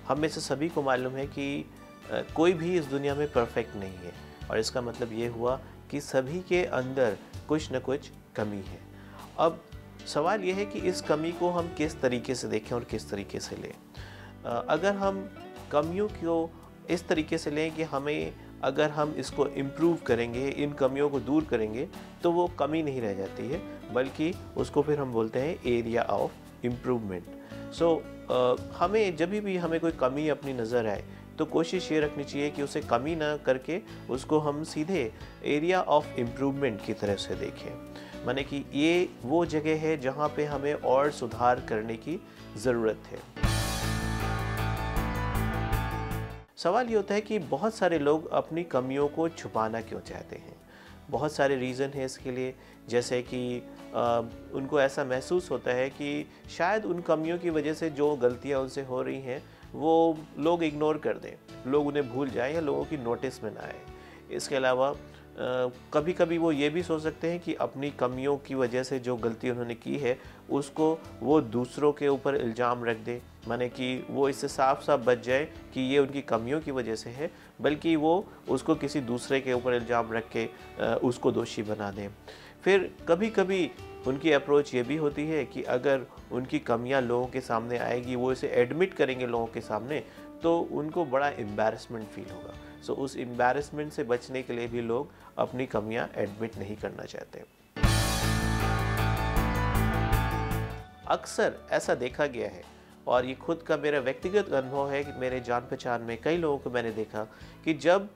हम में से सभी को मालूम है कि कोई भी इस दुनिया में परफेक्ट नहीं है, और इसका मतलब ये हुआ कि सभी के अंदर कुछ न कुछ कमी है। अब सवाल ये है कि इस कमी को हम किस तरीके से देखें और किस तरीके से लें। अगर हम कमियों को इस तरीके से लें कि अगर हम इसको इम्प्रूव करेंगे, इन कमियों को दूर करेंगे, तो वो कमी नहीं रह जाती है, बल्कि उसको फिर हम बोलते हैं एरिया ऑफ इम्प्रूवमेंट। सो हमें जब भी हमें कोई कमी अपनी नज़र आए तो कोशिश ये रखनी चाहिए कि उसे कमी ना करके उसको हम सीधे एरिया ऑफ इम्प्रूवमेंट की तरह से देखें। माने कि ये वो जगह है जहाँ पे हमें और सुधार करने की ज़रूरत है। सवाल ये होता है कि बहुत सारे लोग अपनी कमियों को छुपाना क्यों चाहते हैं। बहुत सारे रीज़न हैं इसके लिए, जैसे कि उनको ऐसा महसूस होता है कि शायद उन कमियों की वजह से जो गलतियां उनसे हो रही हैं वो लोग इग्नोर कर दें, लोग उन्हें भूल जाएं या लोगों की नोटिस में ना आए। इसके अलावा कभी कभी वो ये भी सोच सकते हैं कि अपनी कमियों की वजह से जो गलती उन्होंने की है उसको वो दूसरों के ऊपर इल्ज़ाम रख दे, माने कि वो इससे साफ साफ बच जाए कि ये उनकी कमियों की वजह से है, बल्कि वो उसको किसी दूसरे के ऊपर इल्ज़ाम रख के उसको दोषी बना दें। फिर कभी कभी उनकी अप्रोच ये भी होती है कि अगर उनकी कमियां लोगों के सामने आएगी, वो इसे एडमिट करेंगे लोगों के सामने, तो उनको बड़ा एम्बैरेसमेंट फील होगा। सो उस एम्बैरेसमेंट से बचने के लिए भी लोग अपनी कमियां एडमिट नहीं करना चाहते। अक्सर ऐसा देखा गया है, और ये खुद का मेरा व्यक्तिगत अनुभव है कि मेरे जान पहचान में कई लोगों को मैंने देखा कि जब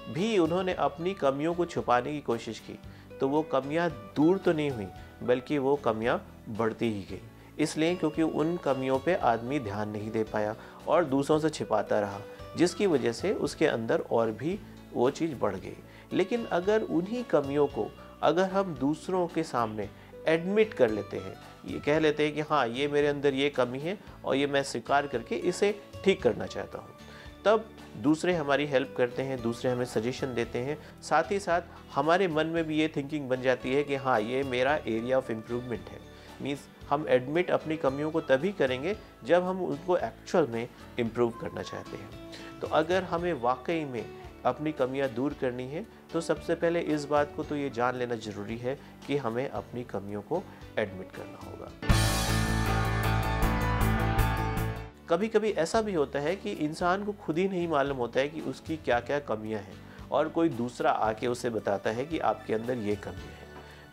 भी उन्होंने अपनी कमियों को छुपाने की कोशिश की तो वो कमियां दूर तो नहीं हुई, बल्कि वो कमियां बढ़ती ही गई। इसलिए क्योंकि उन कमियों पे आदमी ध्यान नहीं दे पाया और दूसरों से छिपाता रहा, जिसकी वजह से उसके अंदर और भी वो चीज़ बढ़ गई। लेकिन अगर उन्हीं कमियों को अगर हम दूसरों के सामने एडमिट कर लेते हैं, ये कह लेते हैं कि हाँ, ये मेरे अंदर ये कमी है और ये मैं स्वीकार करके इसे ठीक करना चाहता हूँ, तब दूसरे हमारी हेल्प करते हैं, दूसरे हमें सजेशन देते हैं। साथ ही साथ हमारे मन में भी ये थिंकिंग बन जाती है कि हाँ, ये मेरा एरिया ऑफ इम्प्रूवमेंट है। मीन्स हम एडमिट अपनी कमियों को तभी करेंगे जब हम उनको एक्चुअल में इम्प्रूव करना चाहते हैं। तो अगर हमें वाकई में अपनी कमियां दूर करनी है तो सबसे पहले इस बात को तो ये जान लेना ज़रूरी है कि हमें अपनी कमियों को एडमिट करना होगा। कभी कभी ऐसा भी होता है कि इंसान को खुद ही नहीं मालूम होता है कि उसकी क्या क्या कमियां हैं, और कोई दूसरा आके उसे बताता है कि आपके अंदर ये कमी है,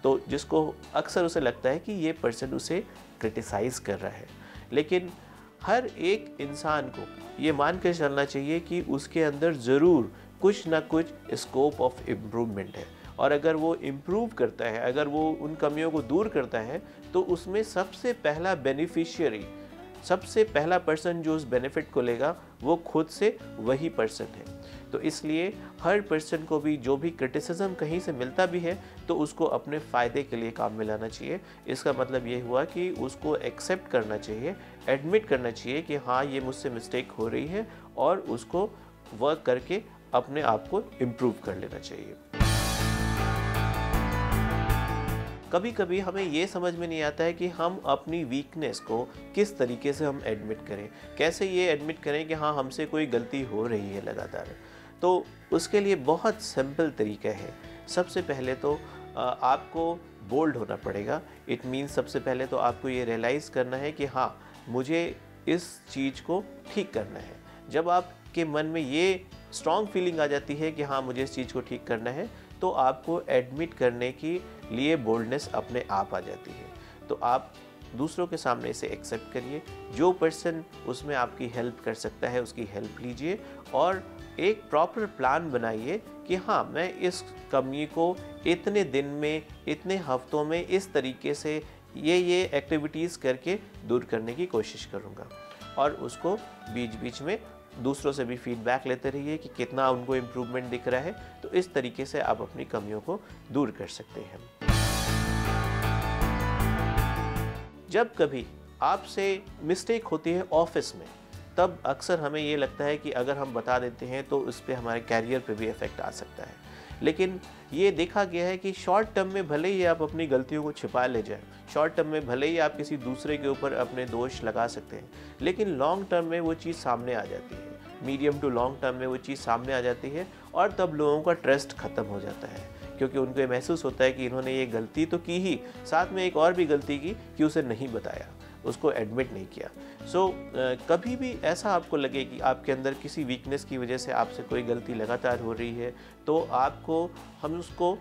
तो जिसको अक्सर उसे लगता है कि ये पर्सन उसे क्रिटिसाइज़ कर रहा है। लेकिन हर एक इंसान को ये मान कर चलना चाहिए कि उसके अंदर ज़रूर कुछ ना कुछ स्कोप ऑफ इम्प्रूवमेंट है, और अगर वो इम्प्रूव करता है, अगर वो उन कमियों को दूर करता है, तो उसमें सबसे पहला बेनिफिशियरी, सबसे पहला पर्सन जो उस बेनिफिट को लेगा वो खुद से वही पर्सन है। तो इसलिए हर पर्सन को भी जो भी क्रिटिसिज्म कहीं से मिलता भी है तो उसको अपने फ़ायदे के लिए काम में लाना चाहिए। इसका मतलब ये हुआ कि उसको एक्सेप्ट करना चाहिए, एडमिट करना चाहिए कि हाँ, ये मुझसे मिस्टेक हो रही है, और उसको वर्क करके अपने आप को इम्प्रूव कर लेना चाहिए। कभी कभी हमें ये समझ में नहीं आता है कि हम अपनी वीकनेस को किस तरीके से हम एडमिट करें, कैसे ये एडमिट करें कि हाँ, हमसे कोई गलती हो रही है लगातार। तो उसके लिए बहुत सिंपल तरीका है। सबसे पहले तो आपको बोल्ड होना पड़ेगा। इट मीन्स सबसे पहले तो आपको ये रियलाइज़ करना है कि हाँ, मुझे इस चीज़ को ठीक करना है। जब आपके मन में ये स्ट्रॉन्ग फीलिंग आ जाती है कि हाँ, मुझे इस चीज़ को ठीक करना है, तो आपको एडमिट करने के लिए बोल्डनेस अपने आप आ जाती है। तो आप दूसरों के सामने इसे एक्सेप्ट करिए, जो पर्सन उसमें आपकी हेल्प कर सकता है उसकी हेल्प लीजिए, और एक प्रॉपर प्लान बनाइए कि हाँ, मैं इस कमी को इतने दिन में, इतने हफ्तों में इस तरीके से ये एक्टिविटीज़ करके दूर करने की कोशिश करूँगा। और उसको बीच बीच में दूसरों से भी फीडबैक लेते रहिए कि कितना उनको इम्प्रूवमेंट दिख रहा है। तो इस तरीके से आप अपनी कमियों को दूर कर सकते हैं। जब कभी आपसे मिस्टेक होती है ऑफिस में, तब अक्सर हमें ये लगता है कि अगर हम बता देते हैं तो उस पर हमारे कैरियर पे भी इफ़ेक्ट आ सकता है। लेकिन ये देखा गया है कि शॉर्ट टर्म में भले ही आप अपनी गलतियों को छिपा ले जाएं, शॉर्ट टर्म में भले ही आप किसी दूसरे के ऊपर अपने दोष लगा सकते हैं, लेकिन लॉन्ग टर्म में वो चीज़ सामने आ जाती है, मीडियम टू लॉन्ग टर्म में वो चीज़ सामने आ जाती है और तब लोगों का ट्रस्ट ख़त्म हो जाता है, क्योंकि उनको ये महसूस होता है कि इन्होंने ये गलती तो की ही, साथ में एक और भी गलती की कि उसे नहीं बताया, उसको एडमिट नहीं किया। कभी भी ऐसा आपको लगे कि आपके अंदर किसी वीकनेस की वजह से आपसे कोई गलती लगातार हो रही है, तो हम उसको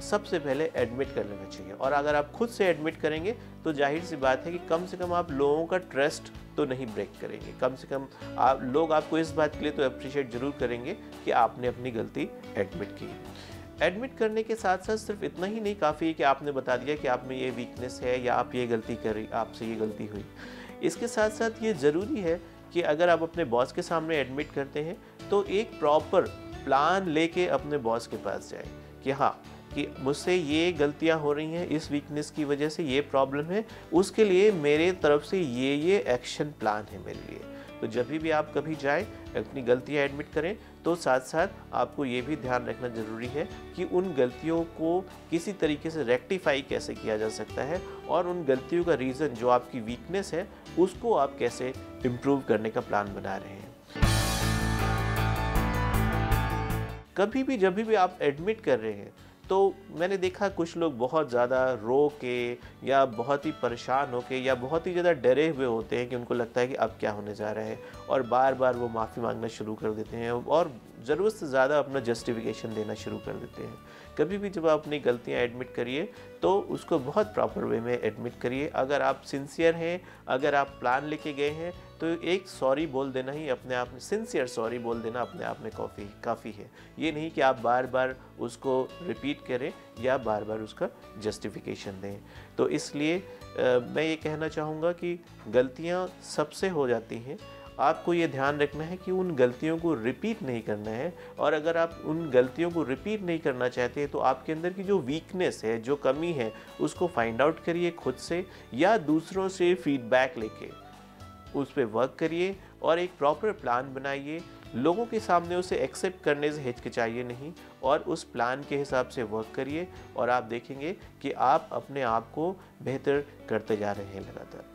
सबसे पहले एडमिट कर लेना चाहिए। और अगर आप खुद से एडमिट करेंगे तो जाहिर सी बात है कि कम से कम आप लोगों का ट्रस्ट तो नहीं ब्रेक करेंगे, कम से कम लोग आपको इस बात के लिए तो अप्रिशिएट ज़रूर करेंगे कि आपने अपनी गलती एडमिट की। एडमिट करने के साथ साथ सिर्फ इतना ही नहीं काफ़ी है कि आपने बता दिया कि आप में ये वीकनेस है या आप ये गलती करी, आपसे ये गलती हुई। इसके साथ साथ ये ज़रूरी है कि अगर आप अपने बॉस के सामने एडमिट करते हैं तो एक प्रॉपर प्लान लेके अपने बॉस के पास जाए कि हाँ, कि मुझसे ये गलतियां हो रही हैं, इस वीकनेस की वजह से ये प्रॉब्लम है, उसके लिए मेरे तरफ से ये एक्शन प्लान है मेरे लिए। तो जब भी आप कभी जाएं, अपनी गलतियां एडमिट करें, तो साथ साथ आपको ये भी ध्यान रखना ज़रूरी है कि उन गलतियों को किसी तरीके से रेक्टिफाई कैसे किया जा सकता है और उन गलतियों का रीज़न जो आपकी वीकनेस है उसको आप कैसे इम्प्रूव करने का प्लान बना रहे हैं। कभी भी जब भी आप एडमिट कर रहे हैं तो मैंने देखा कुछ लोग बहुत ज़्यादा रो के या बहुत ही परेशान होके या बहुत ही ज़्यादा डरे हुए होते हैं कि उनको लगता है कि अब क्या होने जा रहा है, और बार बार वो माफ़ी मांगना शुरू कर देते हैं और ज़रूरत से ज़्यादा अपना जस्टिफिकेशन देना शुरू कर देते हैं। कभी भी जब आप अपनी गलतियाँ एडमिट करिए तो उसको बहुत प्रॉपर वे में एडमिट करिए। अगर आप सिंसियर हैं, अगर आप प्लान लेके गए हैं, तो एक सॉरी बोल देना ही अपने आप में, सिंसियर सॉरी बोल देना अपने आप में काफ़ी है। ये नहीं कि आप बार बार उसको रिपीट करें या बार बार उसका जस्टिफिकेशन दें। तो इसलिए मैं ये कहना चाहूँगा कि गलतियाँ सबसे हो जाती हैं, आपको ये ध्यान रखना है कि उन गलतियों को रिपीट नहीं करना है। और अगर आप उन गलतियों को रिपीट नहीं करना चाहते हैं तो आपके अंदर की जो वीकनेस है, जो कमी है, उसको फाइंड आउट करिए खुद से या दूसरों से फीडबैक लेके उस पर वर्क करिए और एक प्रॉपर प्लान बनाइए। लोगों के सामने उसे एक्सेप्ट करने से हिचकिचाइए नहीं और उस प्लान के हिसाब से वर्क करिए और आप देखेंगे कि आप अपने आप को बेहतर करते जा रहे हैं लगातार।